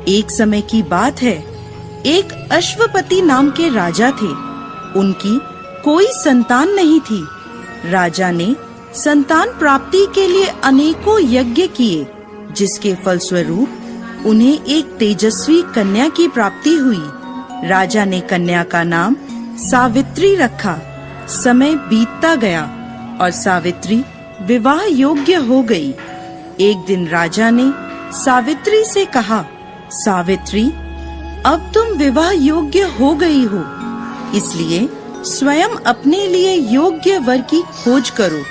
एक समय की बात है, एक अश्वपति नाम के राजा थे। उनकी कोई संतान नहीं थी। राजा ने संतान प्राप्ति के लिए अनेकों यज्ञ किए, जिसके फलस्वरूप उन्हें एक तेजस्वी कन्या की प्राप्ति हुई। राजा ने कन्या का नाम सावित्री रखा। समय बीतता गया और सावित्री विवाह योग्य हो गई। एक दिन राजा ने सावित्री से कहा, सावित्री, अब तुम विवाह योग्य हो गई हो, इसलिए स्वयं अपने लिए योग्य वर की खोज करो।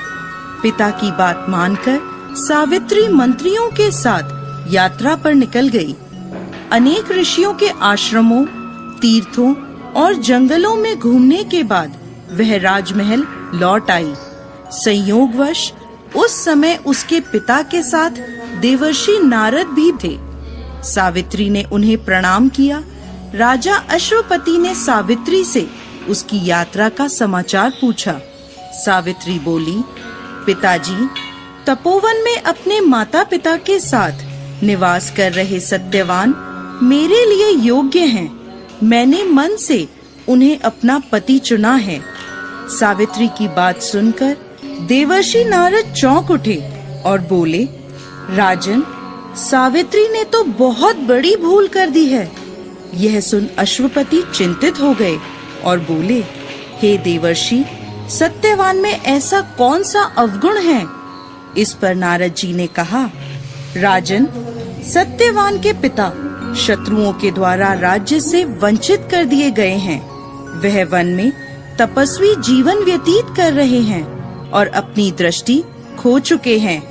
पिता की बात मानकर सावित्री मंत्रियों के साथ यात्रा पर निकल गई। अनेक ऋषियों के आश्रमों, तीर्थों और जंगलों में घूमने के बाद वह राजमहल लौट आई। संयोगवश उस समय उसके पिता के साथ देवर्षि नारद भी थे। सावित्री ने उन्हें प्रणाम किया। राजा अश्वपति ने सावित्री से उसकी यात्रा का समाचार पूछा। सावित्री बोली, पिताजी, तपोवन में अपने माता पिता के साथ निवास कर रहे सत्यवान मेरे लिए योग्य हैं। मैंने मन से उन्हें अपना पति चुना है। सावित्री की बात सुनकर देवर्षि नारद चौंक उठे और बोले, राजन, सावित्री ने तो बहुत बड़ी भूल कर दी है। यह सुन अश्वपति चिंतित हो गए और बोले, हे देवर्षि, सत्यवान में ऐसा कौन सा अवगुण है? इस पर नारद जी ने कहा, राजन, सत्यवान के पिता शत्रुओं के द्वारा राज्य से वंचित कर दिए गए हैं। वह वन में तपस्वी जीवन व्यतीत कर रहे हैं और अपनी दृष्टि खो चुके हैं।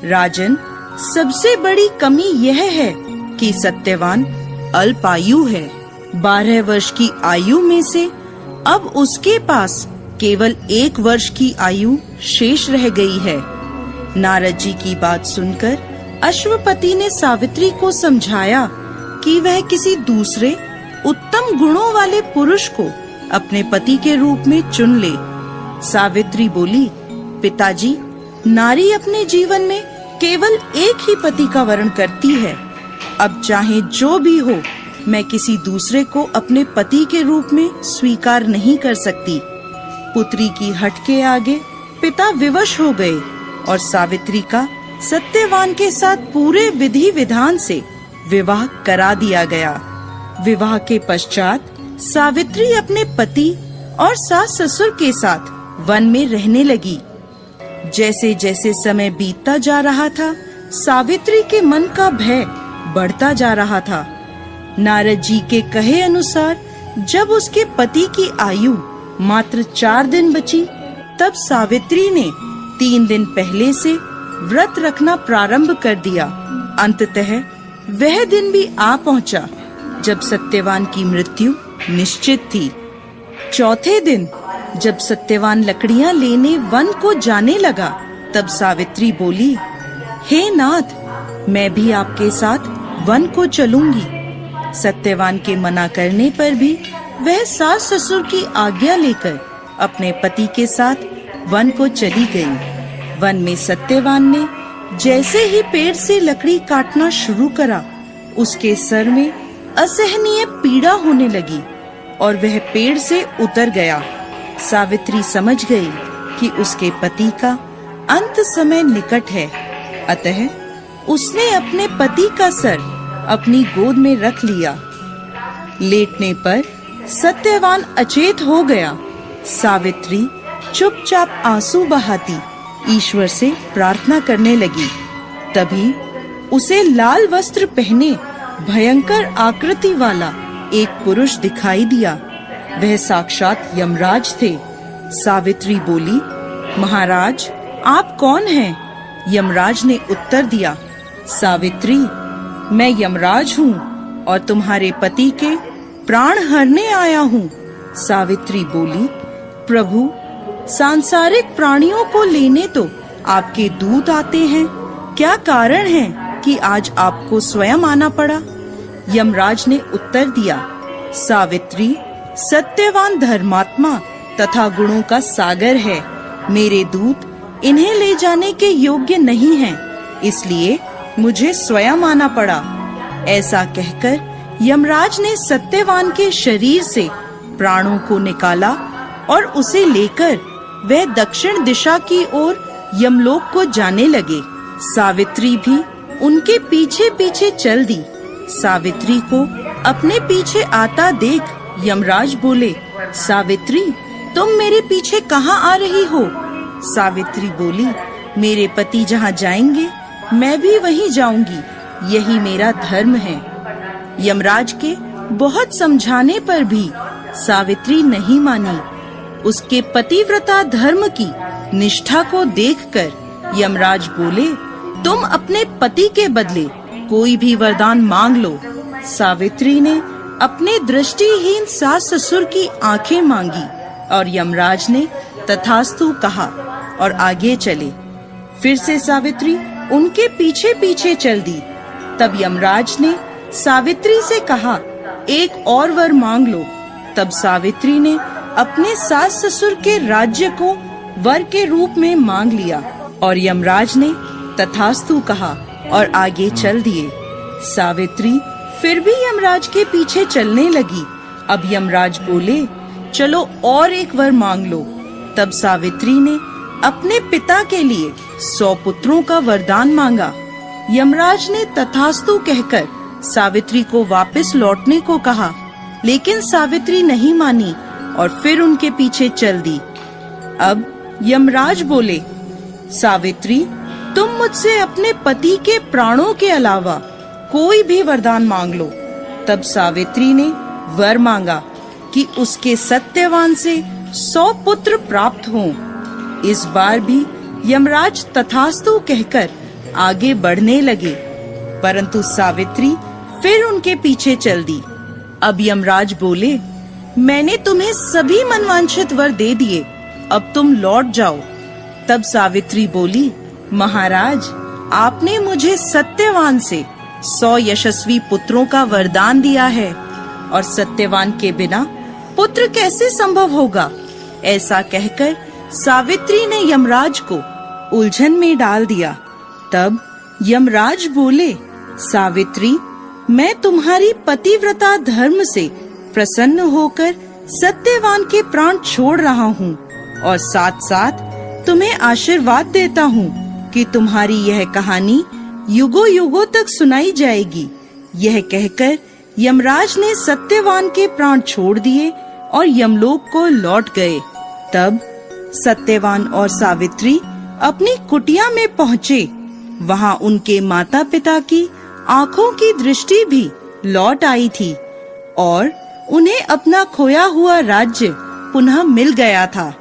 राजन, सबसे बड़ी कमी यह है कि सत्यवान अल्पायु है। 12 वर्ष की आयु में से अब उसके पास केवल 1 वर्ष की आयु शेष रह गई है। नारद जी की बात सुनकर अश्वपति ने सावित्री को समझाया कि वह किसी दूसरे उत्तम गुणों वाले पुरुष को अपने पति के रूप में चुन ले। सावित्री बोली, पिताजी, नारी अपने जीवन में केवल एक ही पति का वर्ण करती है। अब चाहे जो भी हो, मैं किसी दूसरे को अपने पति के रूप में स्वीकार नहीं कर सकती। पुत्री की हट के आगे पिता विवश हो गए और सावित्री का सत्यवान के साथ पूरे विधि विधान से विवाह करा दिया गया। विवाह के पश्चात सावित्री अपने पति और सास ससुर के साथ वन में रहने लगी। जैसे जैसे समय बीतता जा रहा था, सावित्री के मन का भय बढ़ता जा रहा था। नारद जी के कहे अनुसार जब उसके पति की आयु मात्र 4 दिन बची, तब सावित्री ने 3 दिन पहले से व्रत रखना प्रारंभ कर दिया। अंततः वह दिन भी आ पहुंचा जब सत्यवान की मृत्यु निश्चित थी। चौथे दिन जब सत्यवान लकड़ियां लेने वन को जाने लगा, तब सावित्री बोली, हे नाथ, मैं भी आपके साथ वन को चलूंगी। सत्यवान के मना करने पर भी वह सास ससुर की आज्ञा लेकर अपने पति के साथ वन को चली गई। वन में सत्यवान ने जैसे ही पेड़ से लकड़ी काटना शुरू करा, उसके सर में असहनीय पीड़ा होने लगी और वह पेड़ से उतर गया। सावित्री समझ गई कि उसके पति का अंत समय निकट है, अतः उसने अपने पति का सर अपनी गोद में रख लिया। लेटने पर सत्यवान अचेत हो गया। सावित्री चुपचाप आंसू बहाती ईश्वर से प्रार्थना करने लगी। तभी उसे लाल वस्त्र पहने भयंकर आकृति वाला एक पुरुष दिखाई दिया। वह साक्षात यमराज थे। सावित्री बोली, महाराज, आप कौन हैं? यमराज ने उत्तर दिया, सावित्री, मैं यमराज हूँ और तुम्हारे पति के प्राण हरने आया हूँ। सावित्री बोली, प्रभु, सांसारिक प्राणियों को लेने तो आपके दूत आते हैं, क्या कारण है कि आज आपको स्वयं आना पड़ा? यमराज ने उत्तर दिया, सावित्री, सत्यवान धर्मात्मा तथा गुणों का सागर है। मेरे दूत इन्हें ले जाने के योग्य नहीं हैं, इसलिए मुझे स्वयं आना पड़ा। ऐसा कहकर यमराज ने सत्यवान के शरीर से प्राणों को निकाला और उसे लेकर वह दक्षिण दिशा की ओर यमलोक को जाने लगे। सावित्री भी उनके पीछे पीछे चल दी। सावित्री को अपने पीछे आता देख यमराज बोले, सावित्री, तुम मेरे पीछे कहाँ आ रही हो? सावित्री बोली, मेरे पति जहाँ जाएंगे मैं भी वहीं जाऊंगी, यही मेरा धर्म है। यमराज के बहुत समझाने पर भी सावित्री नहीं मानी। उसके पतिव्रता धर्म की निष्ठा को देखकर यमराज बोले, तुम अपने पति के बदले कोई भी वरदान मांग लो। सावित्री ने अपने दृष्टिहीन सास ससुर की आंखें मांगी और यमराज ने तथास्तु कहा और आगे चले। फिर से सावित्री उनके पीछे पीछे चल दी। तब यमराज ने सावित्री से कहा, एक और वर मांग लो। तब सावित्री ने अपने सास ससुर के राज्य को वर के रूप में मांग लिया और यमराज ने तथास्तु कहा और आगे चल दिए। सावित्री फिर भी यमराज के पीछे चलने लगी। अब यमराज बोले, चलो और एक वर मांग लो। तब सावित्री ने अपने पिता के लिए 100 पुत्रों का वरदान मांगा। यमराज ने तथास्तु कहकर सावित्री को वापस लौटने को कहा, लेकिन सावित्री नहीं मानी और फिर उनके पीछे चल दी। अब यमराज बोले, सावित्री, तुम मुझसे अपने पति के प्राणों के अलावा कोई भी वरदान मांग लो। तब सावित्री ने वर मांगा कि उसके सत्यवान से 100 पुत्र प्राप्त हों। इस बार भी यमराज तथास्तु कहकर आगे बढ़ने लगे, परंतु सावित्री फिर उनके पीछे चल दी। अब यमराज बोले, मैंने तुम्हें सभी मनवांछित वर दे दिए, अब तुम लौट जाओ। तब सावित्री बोली, महाराज, आपने मुझे सत्यवान से 100 यशस्वी पुत्रों का वरदान दिया है और सत्यवान के बिना पुत्र कैसे संभव होगा? ऐसा कहकर सावित्री ने यमराज को उलझन में डाल दिया। तब यमराज बोले, सावित्री, मैं तुम्हारी पतिव्रता धर्म से प्रसन्न होकर सत्यवान के प्राण छोड़ रहा हूँ और साथ साथ तुम्हें आशीर्वाद देता हूँ कि तुम्हारी यह कहानी युगों युगों तक सुनाई जाएगी। यह कहकर यमराज ने सत्यवान के प्राण छोड़ दिए और यमलोक को लौट गए। तब सत्यवान और सावित्री अपनी कुटिया में पहुँचे। वहाँ उनके माता पिता की आँखों की दृष्टि भी लौट आई थी और उन्हें अपना खोया हुआ राज्य पुनः मिल गया था।